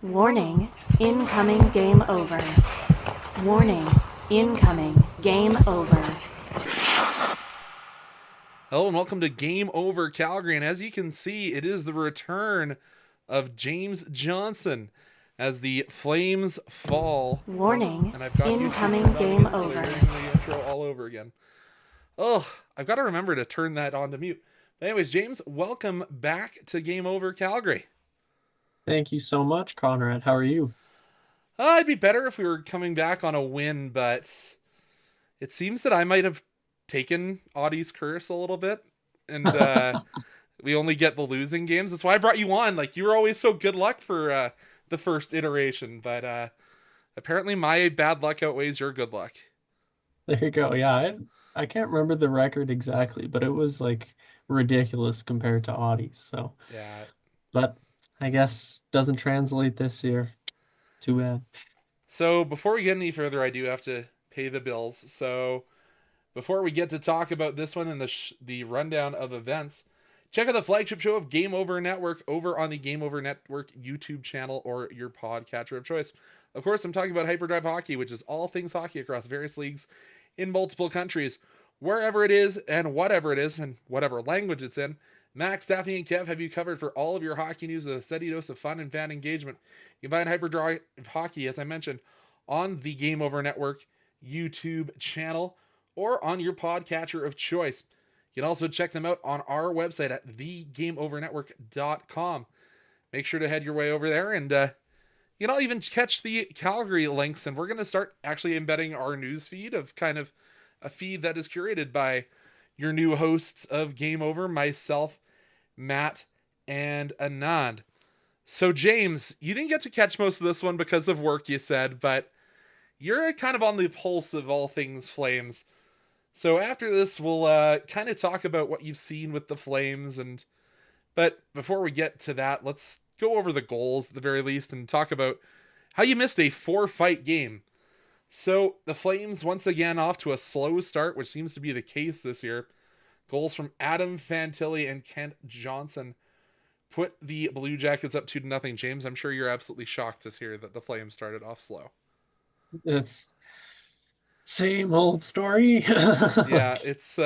Warning, incoming game over. Warning, incoming game over. Hello and welcome to Game Over Calgary. And as you can see, it is the return of James Johnson as the Flames fall. Warning, and I've got incoming game over. So you're hearing the intro all over again. Oh, I've got to remember to turn that on to mute. But anyways, James, welcome back to Game Over Calgary. Thank you so much, Conrad. How are you? It'd be better if we were coming back on a win, but it seems that I might have taken Audie's curse a little bit, and we only get the losing games. That's why I brought you on. Like, you were always so good luck for the first iteration, but apparently my bad luck outweighs your good luck. There you go. Yeah, I can't remember the record exactly, but it was like ridiculous compared to Audie's. So Yeah. but I guess doesn't translate this year. Too bad. So before we get any further, I do have to pay the bills. So before we get to talk about this one and the rundown of events, check out the flagship show of Game Over Network over on the Game Over Network YouTube channel or your podcatcher of choice. Of course, I'm talking about Hyperdrive Hockey, which is all things hockey across various leagues in multiple countries. Wherever it is and whatever language it's in, Max, Daphne, and Kev have you covered for all of your hockey news with a steady dose of fun and fan engagement. You can find Hyperdrive Hockey, as I mentioned, on the Game Over Network YouTube channel or on your podcatcher of choice. You can also check them out on our website at thegameovernetwork.com. Make sure to head your way over there, and you can even catch the Calgary links, and we're going to start actually embedding our news feed of kind of a feed that is curated by your new hosts of Game Over, myself, Matt, and Anand. So James, you didn't get to catch most of this one because of work, you said, but you're kind of on the pulse of all things Flames. So after this, we'll kind of talk about what you've seen with the Flames, but before we get to that, let's go over the goals at the very least and talk about how you missed a 4-fight game. So the Flames once again off to a slow start, which seems to be the case this year. Goals from Adam Fantilli and Kent Johnson put the Blue Jackets up 2-0. James, I'm sure you're absolutely shocked to hear that the Flames started off slow. It's same old story. Yeah, it's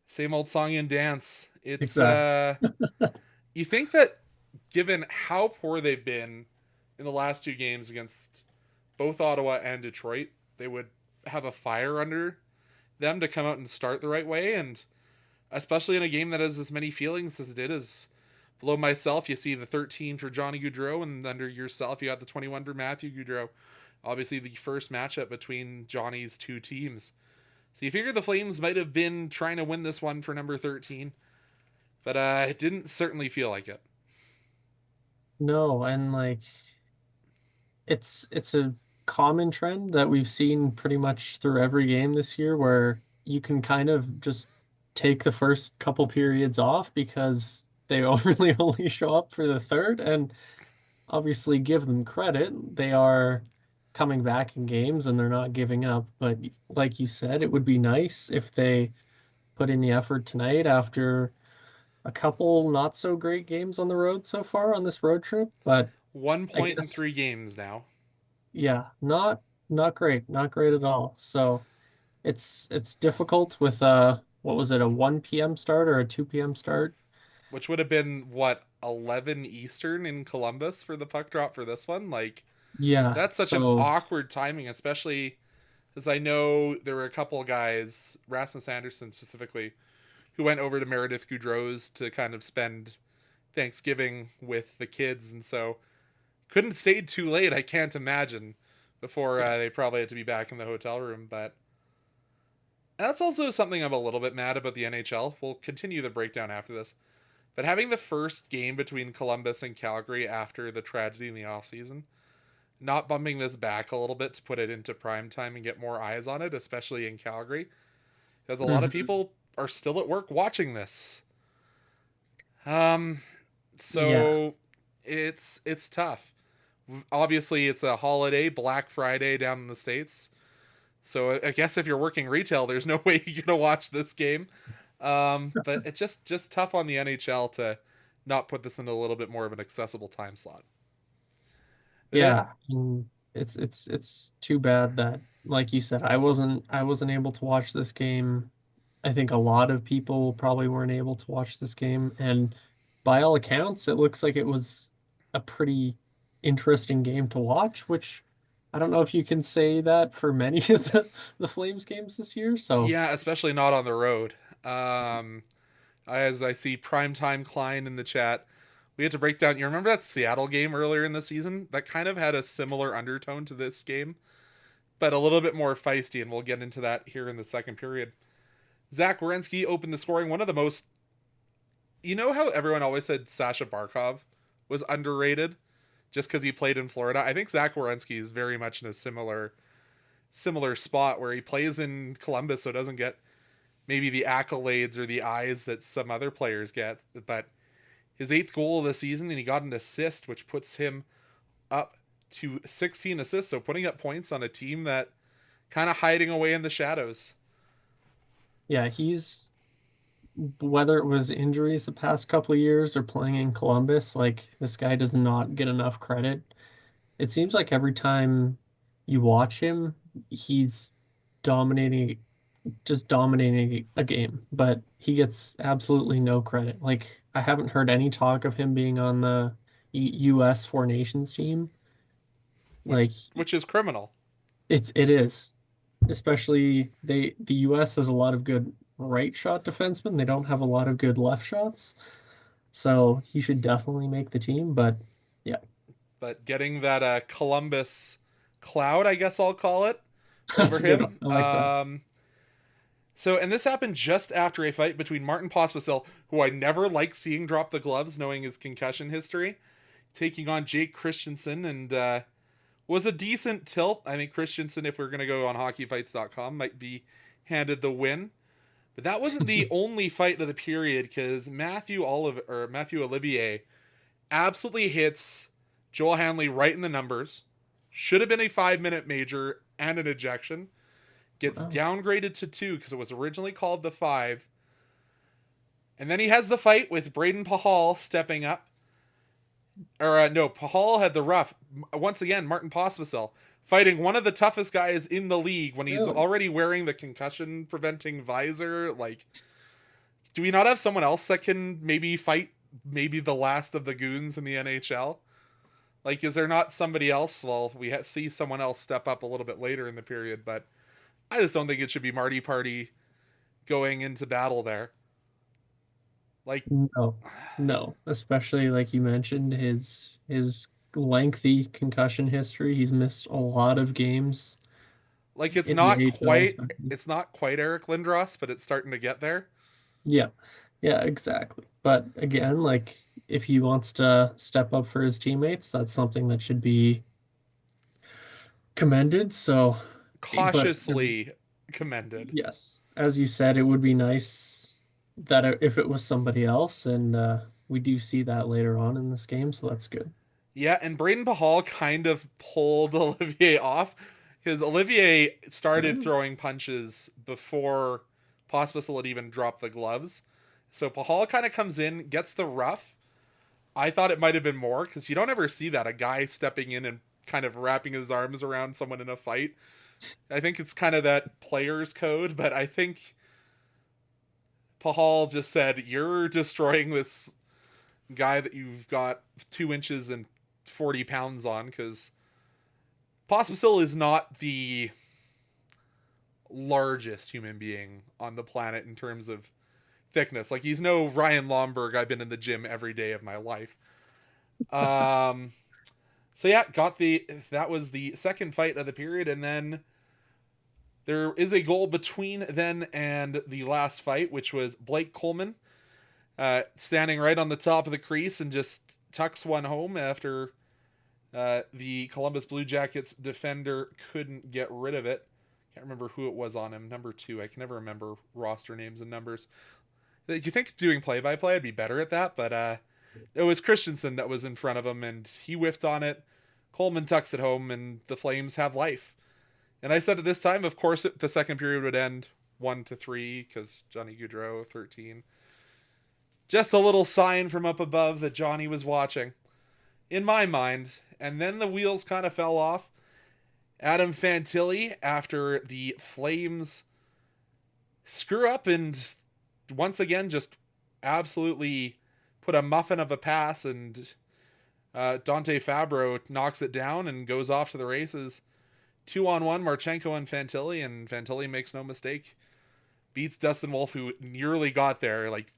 same old song and dance. It's Exactly. You think that given how poor they've been in the last two games against both Ottawa and Detroit, they would have a fire under them to come out and start the right way, and especially in a game that has as many feelings as it did. As below myself, you see the 13 for Johnny Gaudreau, and under yourself, you got the 21 for Matthew Gaudreau. Obviously, the first matchup between Johnny's two teams. So you figure the Flames might have been trying to win this one for number 13, but it didn't certainly feel like it. No, and like it's a common trend that we've seen pretty much through every game this year where you can kind of just take the first couple periods off because they really only show up for the third, and obviously give them credit. They are coming back in games and they're not giving up. But like you said, it would be nice if they put in the effort tonight after a couple not so great games on the road so far on this road trip. But 1 I point in guess, 3 games now. yeah, not great, not great at all. So it's difficult with what was it, a 1 p.m. start or a 2 p.m. start? Which would have been, what, 11 Eastern in Columbus for the puck drop for this one? Like, Yeah, that's such an so awkward timing, especially as I know there were a couple of guys, Rasmus Anderson specifically, who went over to Meredith Gaudreau's to kind of spend Thanksgiving with the kids, and so couldn't stay too late, I can't imagine, before they probably had to be back in the hotel room. But that's also something I'm a little bit mad about the NHL. We'll continue the breakdown after this. But having the first game between Columbus and Calgary after the tragedy in the offseason, not bumping this back a little bit to put it into prime time and get more eyes on it, especially in Calgary, because a lot of Mhm. people are still at work watching this. Yeah. So it's tough. Obviously, it's a holiday, Black Friday down in the States. So I guess if you're working retail, there's no way you're gonna watch this game. But it's just tough on the NHL to not put this in a little bit more of an accessible time slot. Yeah, Yeah, and it's too bad that, like you said, I wasn't able to watch this game. I think a lot of people probably weren't able to watch this game, and by all accounts, it looks like it was a pretty interesting game to watch, which I don't know if you can say that for many of the Flames games this year. So yeah, especially not on the road. Um, as I see Primetime Klein in the chat, we had to break down. You remember that Seattle game earlier in the season? That kind of had a similar undertone to this game, but a little bit more feisty, and we'll get into that here in the second period. Zach Werenski opened the scoring. One of the most, you know how everyone always said Sasha Barkov was underrated just because he played in Florida? I think Zach Werenski is very much in a similar spot where he plays in Columbus, so doesn't get maybe the accolades or the eyes that some other players get. But his 8th goal of the season, and he got an assist, which puts him up to 16 assists. So putting up points on a team that kind of hiding away in the shadows. yeah, whether it was injuries the past couple of years or playing in Columbus, like this guy does not get enough credit. It seems like every time you watch him, he's dominating, just dominating a game, but he gets absolutely no credit. Like I haven't heard any talk of him being on the U.S. Four Nations team. which Like which is criminal. it is, especially the U.S. has a lot of good right shot defensemen. They don't have a lot of good left shots, so he should definitely make the team. But yeah, But getting that Columbus cloud, I guess I'll call it, over that's a good one. him. I like that. So, and this happened just after a fight between Martin Pospisil, who I never like seeing drop the gloves, knowing his concussion history, taking on Jake Christensen, and was a decent tilt. I think Christensen, if we're going to go on hockeyfights.com, might be handed the win. But that wasn't the only fight of the period, because Matthew Olivier absolutely hits Joel Hanley right in the numbers. Should have been a 5-minute major and an ejection. Gets Wow. downgraded to 2 because it was originally called the 5. And then he has the fight with Braden Pahal stepping up. Or no, Pahal had the rough. Once again, Martin Pospisil fighting one of the toughest guys in the league when he's Really? already wearing the concussion preventing visor. Like, do we not have someone else that can maybe fight maybe the last of the goons in the NHL? Like, is there not somebody else? Well, we see someone else step up a little bit later in the period, but I just don't think it should be Marty Party going into battle there. Like, No, no, especially like you mentioned, his lengthy concussion history. He's missed a lot of games it's in the not AHL, quite especially. Eric Lindros, but it's starting to get there. Yeah, yeah, exactly. But again, like if he wants to step up for his teammates, that's something that should be commended. So, but Cautiously commended. yes, as you said, it would be nice that if it was somebody else, and we do see that later on in this game, so that's good. Yeah, and Braden Pahal kind of pulled Olivier off because Olivier started throwing punches before Pospisil had even dropped the gloves. So Pahal kind of comes in, gets the rough. I thought it might have been more because you don't ever see that, a guy stepping in and kind of wrapping his arms around someone in a fight. I think it's kind of that player's code, but I think Pahal just said, "You're destroying this guy that you've got 2 inches and 40 pounds on," because Pospisil is not the largest human being on the planet in terms of thickness. Like, he's no Ryan Lomberg. I've been in the gym every day of my life. So yeah, that was the second fight of the period, and then there is a goal between then and the last fight, which was Blake Coleman standing right on the top of the crease and just tucks one home after the Columbus Blue Jackets defender couldn't get rid of it. Can't remember who it was on him. Number 2. I can never remember roster names and numbers. You think doing play-by-play I'd be better at that, but it was Christensen that was in front of him, and he whiffed on it. Coleman tucks it home, and the Flames have life. And I said at this time, of course, the second period would end 1-3 because Johnny Gaudreau 13. Just a little sign from up above that Johnny was watching. in my mind. And then the wheels kind of fell off. Adam Fantilli, after the Flames screw up and once again just absolutely put a muffin of a pass, and Dante Fabro knocks it down and goes off to the races. 2-on-1, Marchenko and Fantilli makes no mistake. Beats Dustin Wolf, who nearly got there. Like,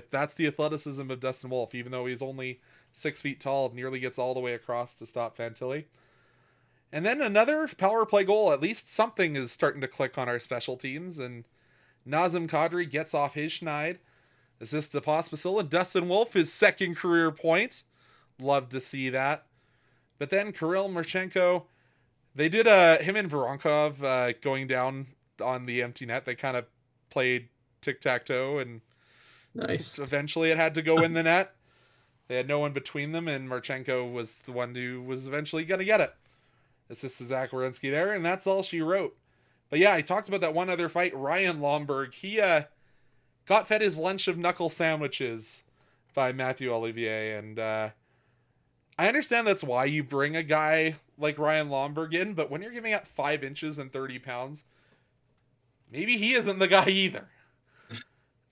that's the athleticism of Dustin Wolf. Even though he's only 6 feet tall, nearly gets all the way across to stop Fantilli. And then another power play goal. At least something is starting to click on our special teams. And Nazem Kadri gets off his schneid. Assist to Pospisil, and Dustin Wolf, his second career point. Love to see that. But then Kirill Marchenko, they did him and Voronkov going down on the empty net. They kind of played tic-tac-toe, and Nice. eventually it had to go in the net. They had no one between them, and Marchenko was the one who was eventually going to get it. Assist to Zach Werenski there, and that's all she wrote. But yeah, I talked about that one other fight. Ryan Lomberg, he got fed his lunch of knuckle sandwiches by Matthew Olivier, and I understand that's why you bring a guy like Ryan Lomberg in, but when you're giving up 5 inches and 30 pounds, maybe he isn't the guy either.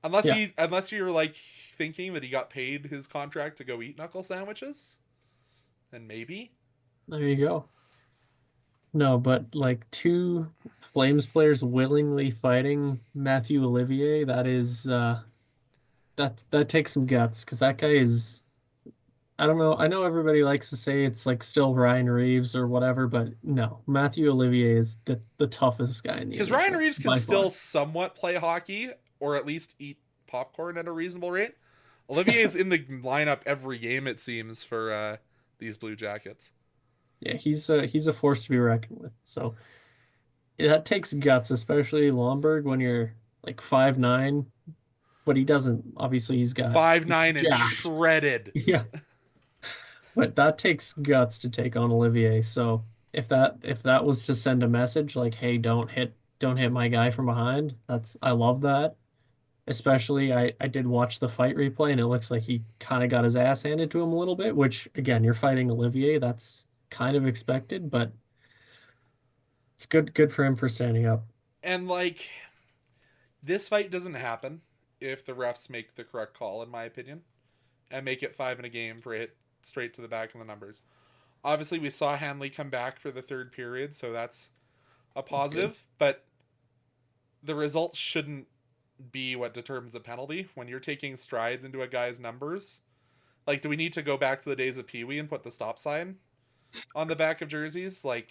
Unless you're like thinking that he got paid his contract to go eat knuckle sandwiches, then maybe. There you go. No, but like 2 Flames players willingly fighting Matthew Olivier, that is that takes some guts, because that guy is, I don't know, I know everybody likes to say it's like still Ryan Reeves or whatever, but no, Matthew Olivier is the toughest guy in the Because NHL, Ryan Reeves can by still far. somewhat play hockey, or at least eat popcorn at a reasonable rate. Olivier's in the lineup every game, it seems, for these Blue Jackets. Yeah, he's a force to be reckoned with. So that takes guts, especially Lomberg when you're like 5'9", but he doesn't. Obviously, he's got 5'9" and jacked. shredded. Yeah, but that takes guts to take on Olivier. So if that was to send a message like, "Hey, don't hit my guy from behind," I love that. Especially, I did watch the fight replay, and it looks like he kind of got his ass handed to him a little bit, which, again, you're fighting Olivier. That's kind of expected, but it's good for him for standing up. And, like, this fight doesn't happen if the refs make the correct call, in my opinion, and make it 5 in a game for a hit straight to the back of the numbers. Obviously, we saw Hanley come back for the third period, so that's a positive, but the results shouldn't be what determines a penalty when you're taking strides into a guy's numbers. Like, do we need to go back to the days of Pee Wee and put the stop sign on the back of jerseys? Like,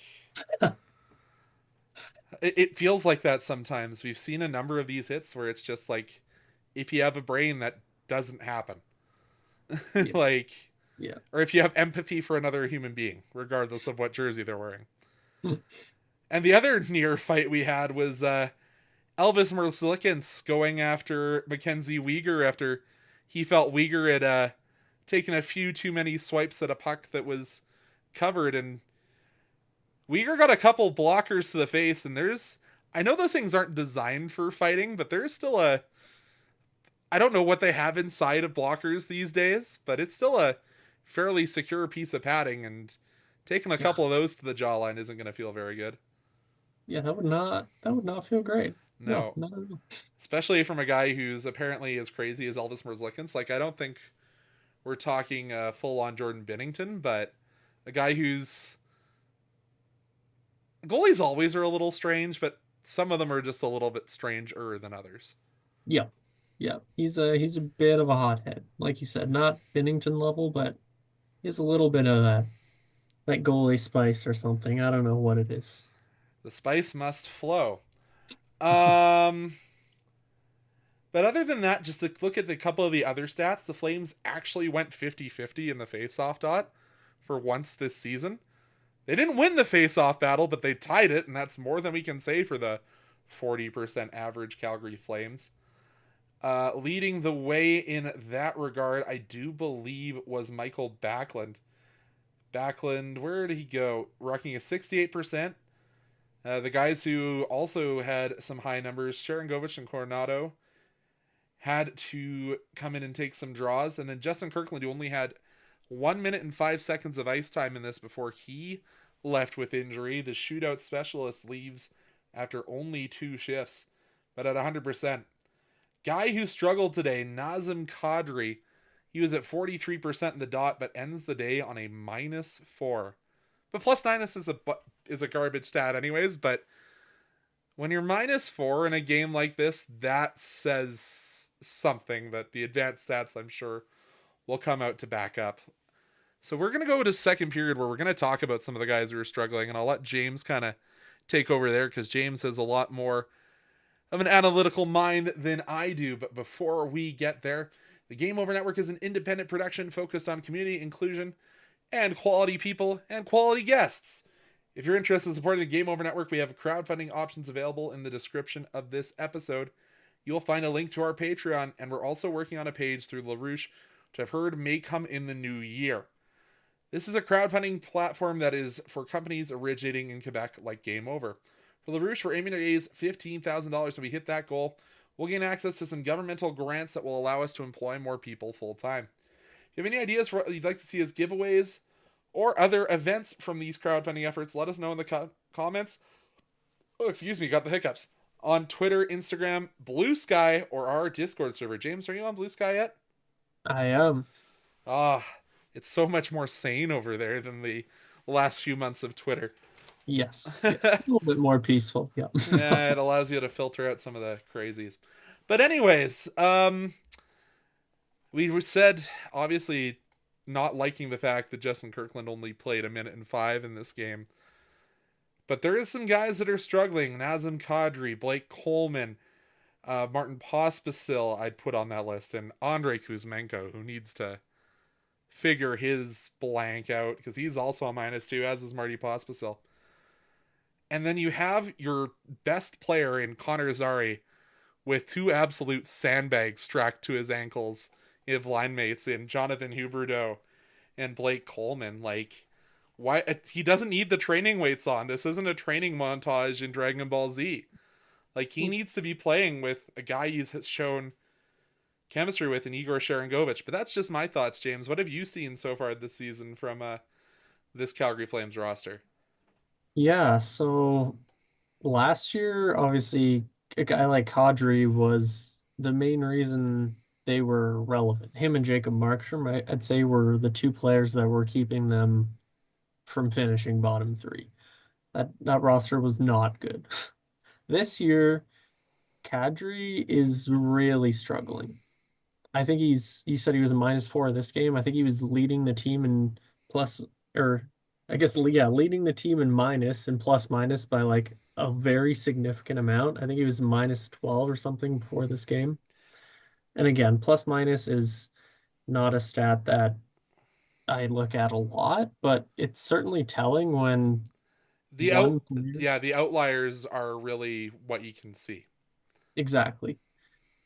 it feels like that sometimes. We've seen a number of these hits where it's just like, if you have a brain, that doesn't happen. Yeah. Like, Yeah. or if you have empathy for another human being, regardless of what jersey they're wearing. And the other near fight we had was Elvis Merzlikins going after Mackenzie Weegar after he felt Weegar had taken a few too many swipes at a puck that was covered, and Weegar got a couple blockers to the face, and I know those things aren't designed for fighting, but there's still I don't know what they have inside of blockers these days, but it's still a fairly secure piece of padding, and taking a couple of those to the jawline isn't going to feel very good. Yeah, that would not feel great. No. Not at all. Especially from a guy who's apparently as crazy as Elvis Merzlikins. Like, I don't think we're talking full-on Jordan Binnington, but a guy who's... Goalies always are a little strange, but some of them are just a little bit stranger than others. Yeah. Yeah. He's a bit of a hothead. Like you said, not Binnington level, but he has a little bit of that goalie spice or something. I don't know what it is. The spice must flow. But other than that, just to look at a couple of the other stats, the Flames actually went 50-50 in the face-off dot for once this season. They didn't win the face-off battle, but they tied it, and that's more than we can say for the 40% average Calgary Flames. Leading the way in that regard, I do believe, was Michael Backlund. Backlund, where did he go? Rocking a 68%. The guys who also had some high numbers, Sharangovich and Coronado, had to come in and take some draws. And then Justin Kirkland, who only had 1 minute and 5 seconds of ice time in this before he left with injury. The shootout specialist leaves after only 2 shifts, but at 100%. Guy who struggled today, Nazem Kadri. He was at 43% in the dot, but ends the day on a -4. But plus minus is a garbage stat anyways, but when you're -4 in a game like this, that says something that the advanced stats, I'm sure, will come out to back up. So we're going to go to second period where we're going to talk about some of the guys who are struggling, and I'll let James kind of take over there because James has a lot more of an analytical mind than I do. But before we get there, the Game Over Network is an independent production focused on community inclusion and quality people and quality guests. If you're interested in supporting the Game Over Network, we have crowdfunding options available in the description of this episode. You'll find a link to our Patreon, and we're also working on a page through LaRouche, which I've heard may come in the new year. This is a crowdfunding platform that is for companies originating in Quebec like Game Over. For LaRouche, we're aiming to raise $15,000, so we hit that goal. We'll gain access to some governmental grants that will allow us to employ more people full-time. If you have any ideas for what you'd like to see as giveaways or other events from these crowdfunding efforts, let us know in the comments. Oh, excuse me, got the hiccups. On Twitter, Instagram, Blue Sky, or our Discord server. James, are you on Blue Sky yet? I am. It's so much more sane over there than the last few months of Twitter. Yes. A little bit more peaceful. Yeah. Yeah, it allows you to filter out some of the crazies. But anyways, we said, obviously, not liking the fact that Justin Kirkland only played 1:05 in this game. But there is some guys that are struggling. Nazem Kadri, Blake Coleman, Martin Pospisil I'd put on that list, and Andrei Kuzmenko, who needs to figure his blank out because he's also a -2, as is Marty Pospisil. And then you have your best player in Connor Zary with 2 absolute sandbags strapped to his ankles. You have line mates in Jonathan Huberdeau and Blake Coleman. Like, why? He doesn't need the training weights on. This isn't a training montage in Dragon Ball Z. Like, he needs to be playing with a guy he's shown chemistry with in Igor Sharangovich. But that's just my thoughts, James. What have you seen so far this season from this Calgary Flames roster? Yeah, so last year, obviously, a guy like Kadri was the main reason they were relevant. Him and Jacob Markstrom, I'd say, were the 2 players that were keeping them from finishing bottom 3. That roster was not good. This year, Kadri is really struggling. I think you said he was a -4 this game. I think he was leading the team in plus, or I guess, yeah, leading the team in minus and plus minus by like a very significant amount. I think he was -12 or something before this game. And again, plus minus is not a stat that I look at a lot, but it's certainly telling when The outliers are really what you can see. Exactly.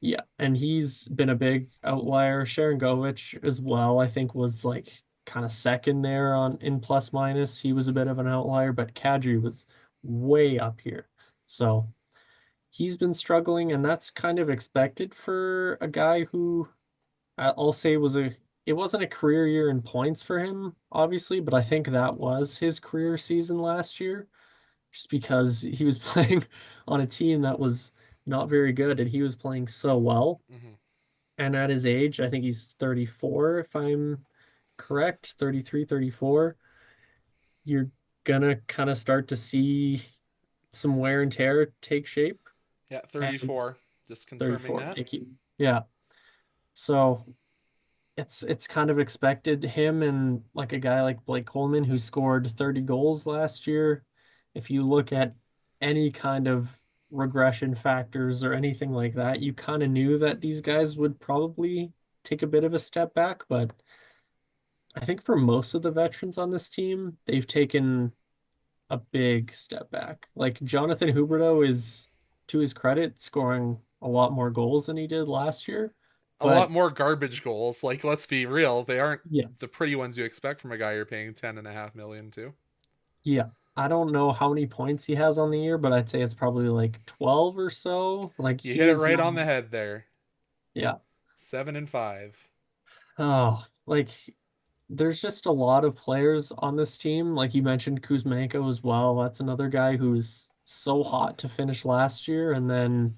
Yeah, and he's been a big outlier. Sharangovich as well, I think, was like kind of second there on in plus minus. He was a bit of an outlier, but Kadri was way up here. So he's been struggling, and that's kind of expected for a guy who I'll say it wasn't a career year in points for him, obviously, but I think that was his career season last year, just because he was playing on a team that was not very good and he was playing so well. Mm-hmm. And at his age, I think he's 34, if I'm correct, 33, 34, you're gonna kind of start to see some wear and tear take shape. Yeah, 34. Just confirming 34, that. thank you. Yeah. So it's kind of expected. Him and like a guy like Blake Coleman who scored 30 goals last year. If you look at any kind of regression factors or anything like that, you kind of knew that these guys would probably take a bit of a step back. But I think for most of the veterans on this team, they've taken a big step back. Like Jonathan Huberdeau is, to his credit, scoring a lot more goals than he did last year. A lot more garbage goals. Like, let's be real, they aren't the pretty ones you expect from a guy you're paying $10.5 million to. Yeah. I don't know how many points he has on the year, but I'd say it's probably like 12 or so. Like you hit it right on the head there. Yeah. 7 and 5. Oh, like there's just a lot of players on this team. Like you mentioned Kuzmenko as well. That's another guy who's so hot to finish last year, and then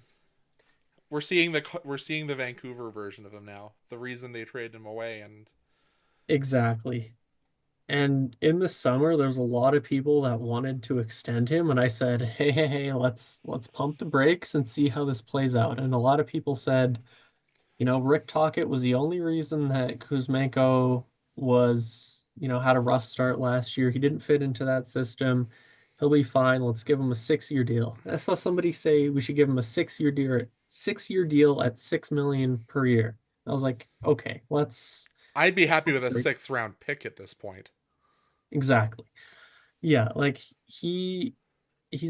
We're seeing the Vancouver version of him now. The reason they traded him away, and exactly. And in the summer, there's a lot of people that wanted to extend him, and I said, "Hey, hey, hey, let's pump the brakes and see how this plays out." And a lot of people said, Rick Tocchet was the only reason that Kuzmenko had a rough start last year. He didn't fit into that system. He'll be fine. Let's give him a 6-year deal. I saw somebody say we should give him a 6-year deal at 6 million per year. I was like, okay, let's I'd be happy with a sixth round pick at this point. exactly. Yeah, like he's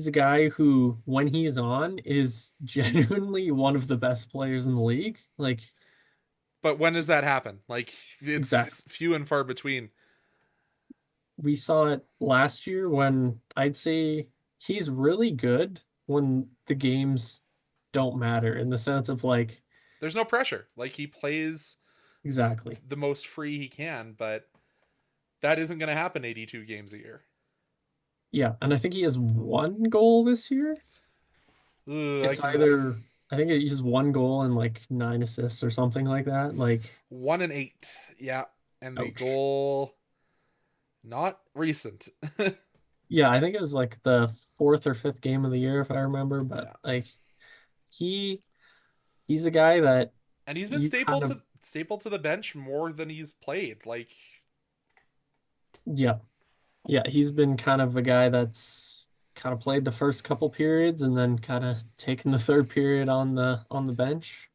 a guy who, when he's on, is genuinely one of the best players in the league. Like, But when does that happen? Like, exactly. it's few and far between. We saw it last year when I'd say he's really good when the games don't matter, in the sense of like, There's no pressure. Like, he plays exactly. the most free he can, but that isn't going to happen 82 games a year. Yeah, and I think he has one goal this year. Ugh, I It's can either I think he's one goal and like 9 assists or something like that. Like, 1 and 8, yeah, and the ouch. goal not recent. Yeah, I think it was like the fourth or fifth game of the year if I remember, but Yeah, like he he's a guy that and he's been you staple kind of, to the bench more than he's played. Like, yeah. Yeah, he's been kind of a guy that's kind of played the first couple periods and then kind of taken the third period on the bench.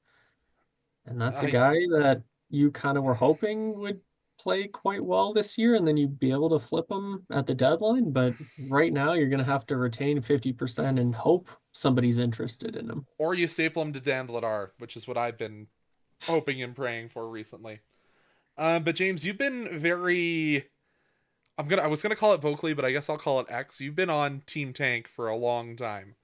And that's a I guy that you kind of were hoping would play quite well this year, and then you'd be able to flip him at the deadline. But right now, you're going to have to retain 50% and hope somebody's interested in him. or you staple him to Dan Vladar, which is what I've been hoping and praying for recently. But James, you've been very I was gonna call it vocally, but I guess I'll call it X. You've been on Team Tank for a long time.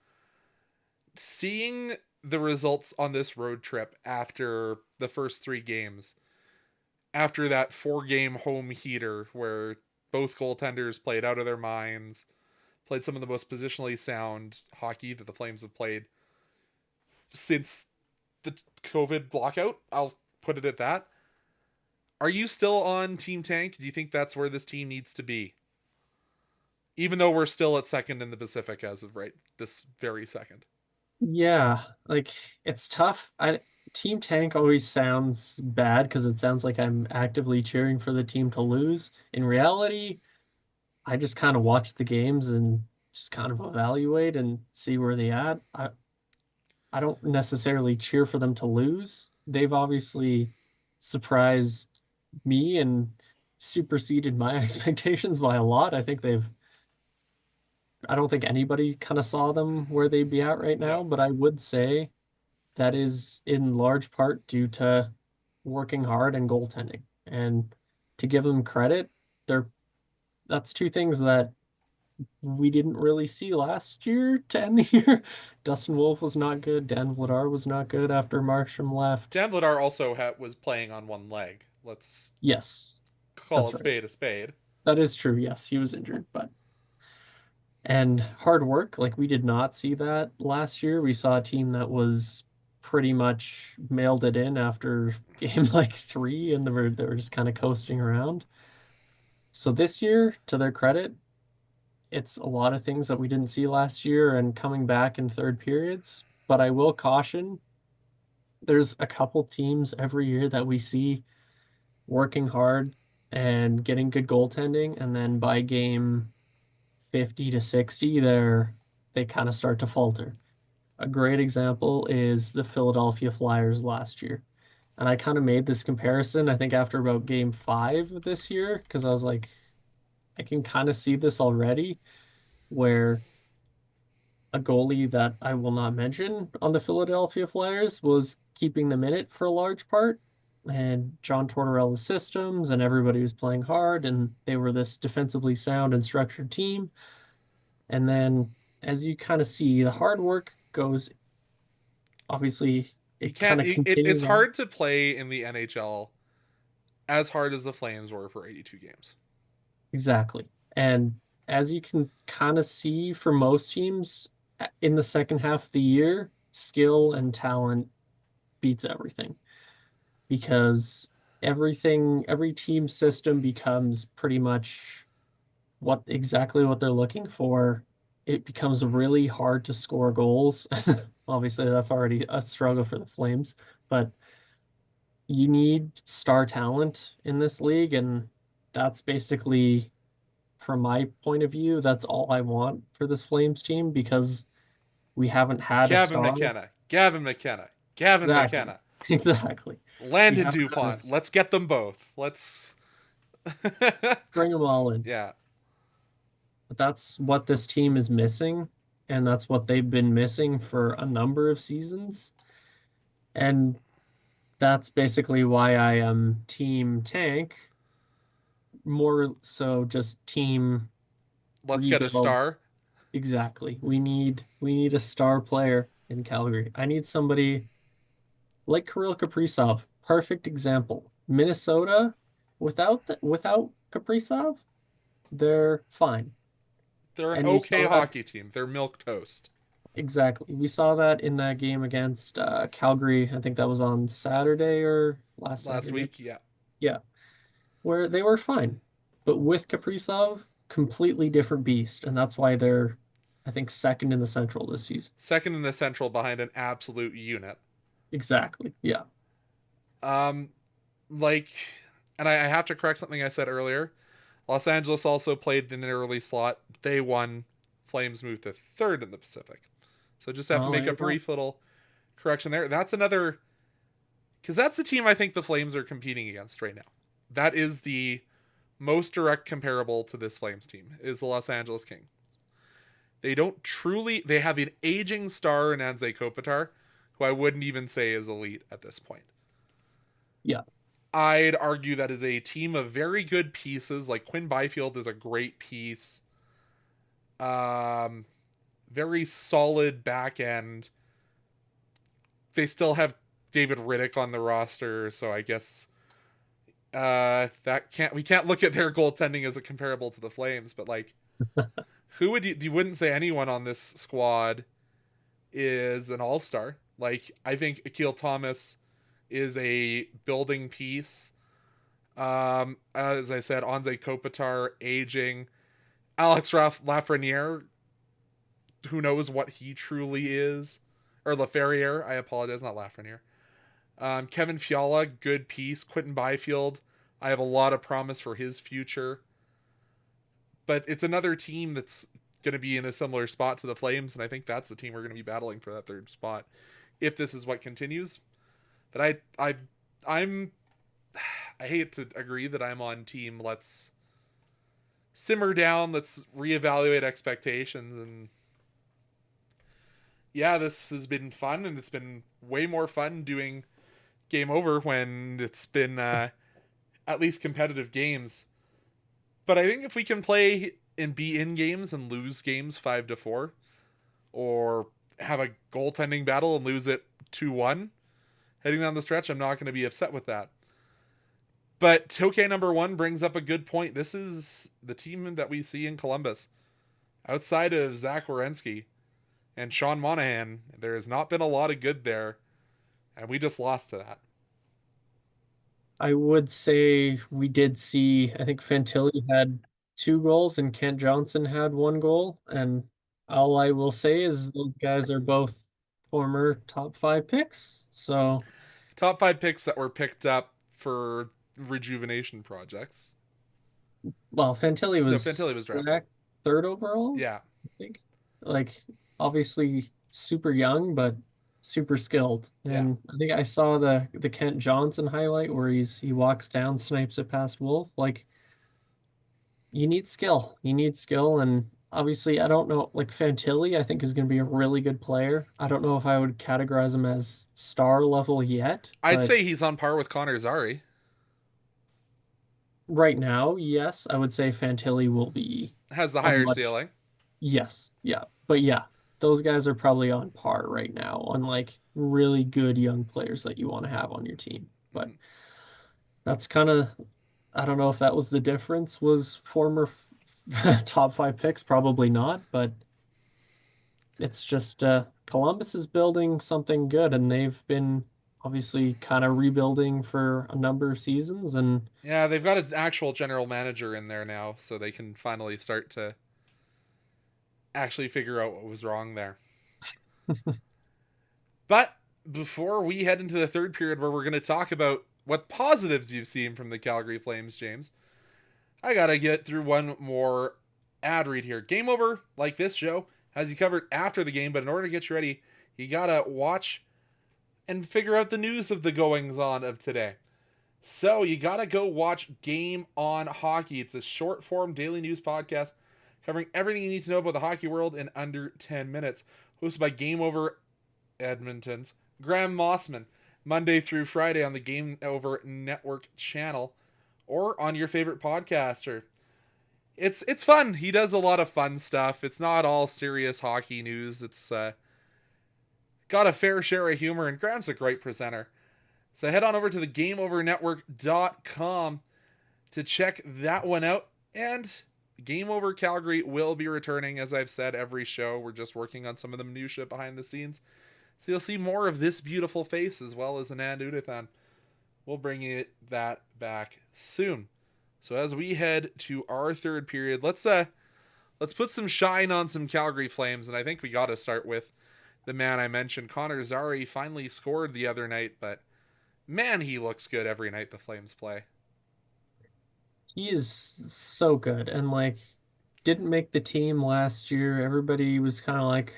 Seeing the results on this road trip after the first 3 games, after that 4 game home heater where both goaltenders played out of their minds, played some of the most positionally sound hockey that the Flames have played since the COVID lockout. I'll put it at that. Are you still on Team Tank? Do you think that's where this team needs to be? Even though we're still at second in the Pacific as of right this very second. Yeah, like it's tough. Team Tank always sounds bad because it sounds like I'm actively cheering for the team to lose. In reality, I just kind of watch the games and just kind of evaluate and see where they at. I don't necessarily cheer for them to lose. They've obviously surprised me and superseded my expectations by a lot. I don't think anybody kind of saw them where they'd be at right now, No. but I would say that is in large part due to working hard and goaltending. And to give them credit, they're that's two things that we didn't really see last year to end the year. Dustin Wolf was not good. Dan Vladar was not good after Markstrom left. Dan Vladar also was playing on one leg. Let's Yes, call that's a right. spade a spade. That is true. Yes, he was injured, but and hard work. Like we did not see that last year. We saw a team that was pretty much mailed it in after game like 3, and they were just kind of coasting around. So this year, to their credit, it's a lot of things that we didn't see last year and coming back in third periods. But I will caution, there's a couple teams every year that we see working hard and getting good goaltending, and then by game 50 to 60, they kind of start to falter. A great example is the Philadelphia Flyers last year. And I kind of made this comparison, I think, after about game 5 of this year, because I was like, I can kind of see this already, where a goalie that I will not mention on the Philadelphia Flyers was keeping them in it for a large part. And John Tortorella's systems, and everybody was playing hard, and they were this defensively sound and structured team. And then, as you kind of see, the hard work goes, obviously, You it can't. kind of It's continues on. hard to play in the NHL as hard as the Flames were for 82 games. Exactly. And as you can kind of see for most teams in the second half of the year, skill and talent beats everything because every team system becomes pretty much exactly what they're looking for. It becomes really hard to score goals. Obviously, that's already a struggle for the Flames, but you need star talent in this league, and that's basically, from my point of view, that's all I want for this Flames team because we haven't had a Gavin star. McKenna, Gavin McKenna, Gavin Exactly. McKenna, Exactly. We Landon haven't had DuPont. this. Let's get them both. Let's. Bring them all in. Yeah. But that's what this team is missing, and that's what they've been missing for a number of seasons. And that's basically why I am team tank, more so just team Let's get a rebuild. star. Exactly. We need a star player in Calgary. I need somebody like Kirill Kaprizov. Perfect example. Minnesota, without Kaprizov, they're fine. They're an And we okay saw that hockey team. They're milk toast. exactly. We saw that in that game against Calgary. I think that was on Saturday or last Last Saturday. week, yeah. Yeah, where they were fine. But with Kaprizov, completely different beast, and that's why they're, I think, second in the Central this season. Second in the Central behind an absolute unit. Exactly. Yeah. Um, like, and I have to correct something I said earlier. Los Angeles also played in an early slot. They won. Flames moved to third in the Pacific. So just have to Oh, make there a you go. brief little correction there. That's another, because that's the team I think the Flames are competing against right now. That is the most direct comparable to this Flames team is the Los Angeles Kings. They don't truly, they have an aging star in Anze Kopitar, who I wouldn't even say is elite at this point. Yeah. I'd argue that is a team of very good pieces. Like Quinn Byfield is a great piece. Um, Very solid back end. They still have David Riddick on the roster, so I guess we can't look at their goaltending as a comparable to the Flames, but like who would you wouldn't say anyone on this squad is an all-star. Like I think Akil Thomas is a building piece. As I said, Anze Kopitar aging, Alex Lafreniere, who knows what he truly is, or Laferriere. I apologize, not Lafreniere. Kevin Fiala, good piece. Quentin Byfield, I have a lot of promise for his future. But it's another team that's going to be in a similar spot to the Flames, and I think that's the team we're going to be battling for that third spot if this is what continues. But I'm I hate to agree that I'm on team let's simmer down, let's reevaluate expectations, and yeah, this has been fun, and it's been way more fun doing Game Over when it's been at least competitive games. But I think if we can play and be in games and lose games 5-4, or have a goaltending battle and lose it 2-1 heading down the stretch, I'm not going to be upset with that. But Tokay number 1 brings up a good point. This is the team that we see in Columbus. Outside of Zach Werenski and Sean Monahan, there has not been a lot of good there, and we just lost to that. I would say we did see, I think Fantilli had 2 goals and Kent Johnson had 1 goal. And all I will say is those guys are both former top 5 picks. So, Top 5 picks that were picked up for rejuvenation projects. well, Fantilli No, was Fantilli was drafted. third overall, Yeah. I think. Like, obviously super young, but super skilled. Yeah. And I think I saw the Kent Johnson highlight where he walks down, snipes it past Wolf. Like, you need skill. You need skill, and obviously I don't know, like Fantilli I think is going to be a really good player. I don't know if I would categorize him as star level yet, I'd but say he's on par with Connor Zary. right now, yes, I would say Fantilli will be Has the a higher much, ceiling. yes, yeah. But yeah, those guys are probably on par right now on like really good young players that you want to have on your team. But that's kind of, I don't know if that was the difference, was former top five picks, probably not, but it's just Columbus is building something good, and they've been obviously kind of rebuilding for a number of seasons, and Yeah, they've got an actual general manager in there now, so they can finally start to actually figure out what was wrong there. But before we head into the third period where we're going to talk about what positives you've seen from the Calgary Flames, James, I got to get through one more ad read here. Game Over, like this show, has you covered after the game, but in order to get you ready, you got to watch and figure out the news of the goings on of today. So you got to go watch Game On Hockey. It's a short form daily news podcast covering everything you need to know about the hockey world in under 10 minutes. Hosted by Game Over Edmonton's Graham Mossman, Monday through Friday on the Game Over Network channel or on your favorite podcaster. It's fun. He does a lot of fun stuff. It's not all serious hockey news. It's got a fair share of humor, and Graham's a great presenter. So head on over to the GameOverNetwork.com to check that one out. And Game Over Calgary will be returning, as I've said, every show. We're just working on some of the minutiae behind the scenes. So you'll see more of this beautiful face as well as Anand Unnithan. We'll bring that back soon. So as we head to our third period, let's put some shine on some Calgary Flames, and I think we got to start with the man I mentioned. Connor Zary finally scored the other night, but man, he looks good every night the Flames play. he is so good, and like didn't make the team last year. Everybody was kind of like,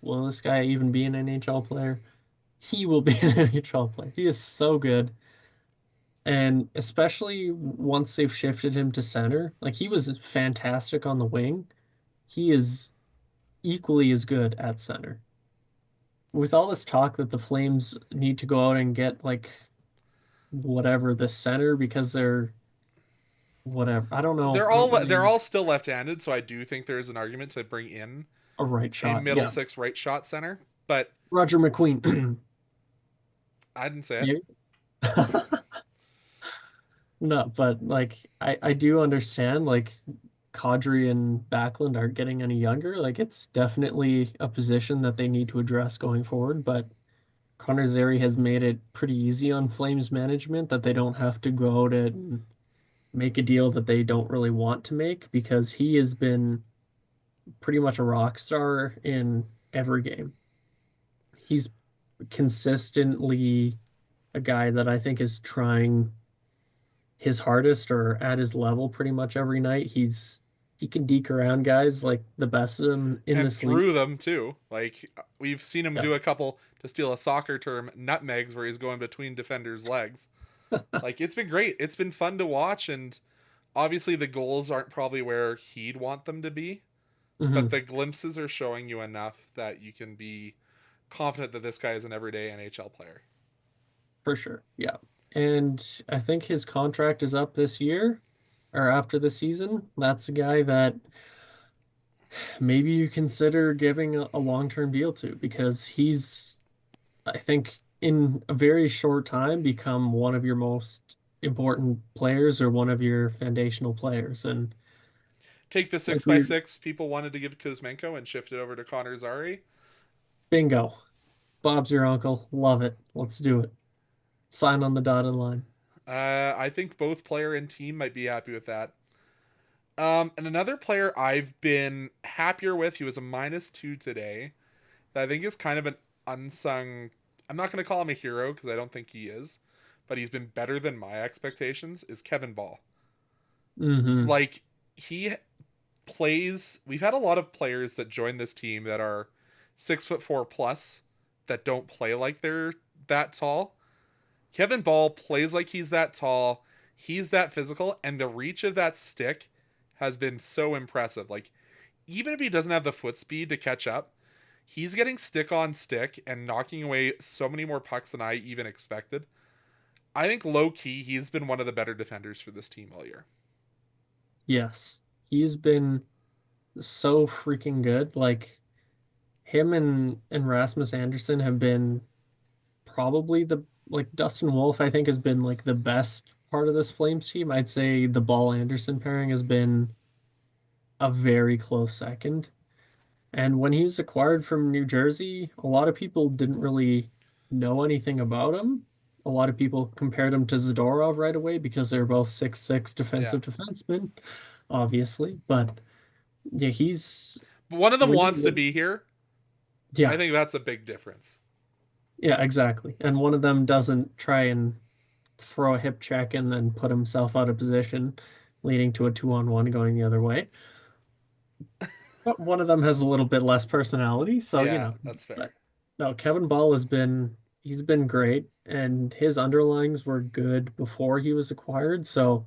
will this guy even be an NHL player? He will be an NHL player. He is so good. And especially once they've shifted him to center, like he was fantastic on the wing. He is equally as good at center. With all this talk that the Flames need to go out and get like whatever the center because they're whatever. I don't know. I don't They're really all still left-handed, so I do think there's an argument to bring in a right a shot. middle Yeah. six right shot center, but Roger McQueen. I didn't say it. Maybe. No, but like I do understand like Kadri and Backlund aren't getting any younger. Like it's definitely a position that they need to address going forward, but Connor Zary has made it pretty easy on Flames management that they don't have to go out and make a deal that they don't really want to make because he has been pretty much a rock star in every game. He's consistently a guy that I think is trying his hardest or at his level pretty much every night. He can deke around guys like the best of them in And this league. through them too. Like we've seen him Yeah. do a couple, to steal a soccer term, nutmegs where he's going between defenders' legs. Like it's been great. It's been fun to watch, and obviously the goals aren't probably where he'd want them to be, but Mhm. the glimpses are showing you enough that you can be confident that this guy is an everyday NHL player. For sure. Yeah. And I think his contract is up this year or after the season. That's a guy that maybe you consider giving a long-term deal to because he's, I think, in a very short time become one of your most important players or one of your foundational players. And Take the like six by we six people wanted to give Kuzmenko and shift it over to Connor Zary. bingo. Bob's your uncle. Love it. Let's do it. Sign on the dotted line. I think both player and team might be happy with that. And another player I've been happier with, he was a -2 today, that I think is kind of an unsung. I'm not going to call him a hero because I don't think he is, but he's been better than my expectations, is Kevin Ball. Mm-hmm. Like, he plays. We've had a lot of players that join this team that are 6'4" plus that don't play like they're that tall. Kevin Ball plays like he's that tall. He's that physical, and the reach of that stick has been so impressive. Like, even if he doesn't have the foot speed to catch up, he's getting stick on stick and knocking away so many more pucks than I even expected. I think low key, he's been one of the better defenders for this team all year. Yes. He's been so freaking good. Like him and Rasmus Anderson have been probably the like Dustin Wolf, I think, has been like the best part of this Flames team. I'd say the Ball Anderson pairing has been a very close second. And when he was acquired from New Jersey, a lot of people didn't really know anything about him. A lot of people compared him to Zadorov right away because they're both 6'6" Yeah. defensive defensemen, obviously. But yeah, he's But one of them when wants to you be here. I yeah, think that's a big difference. yeah, exactly. And one of them doesn't try and throw a hip check and then put himself out of position, leading to a 2-on-1 going the other way. But one of them has a little bit less personality, so Yeah, that's But fair. no, Kevin Ball he's been great, and his underlings were good before he was acquired, so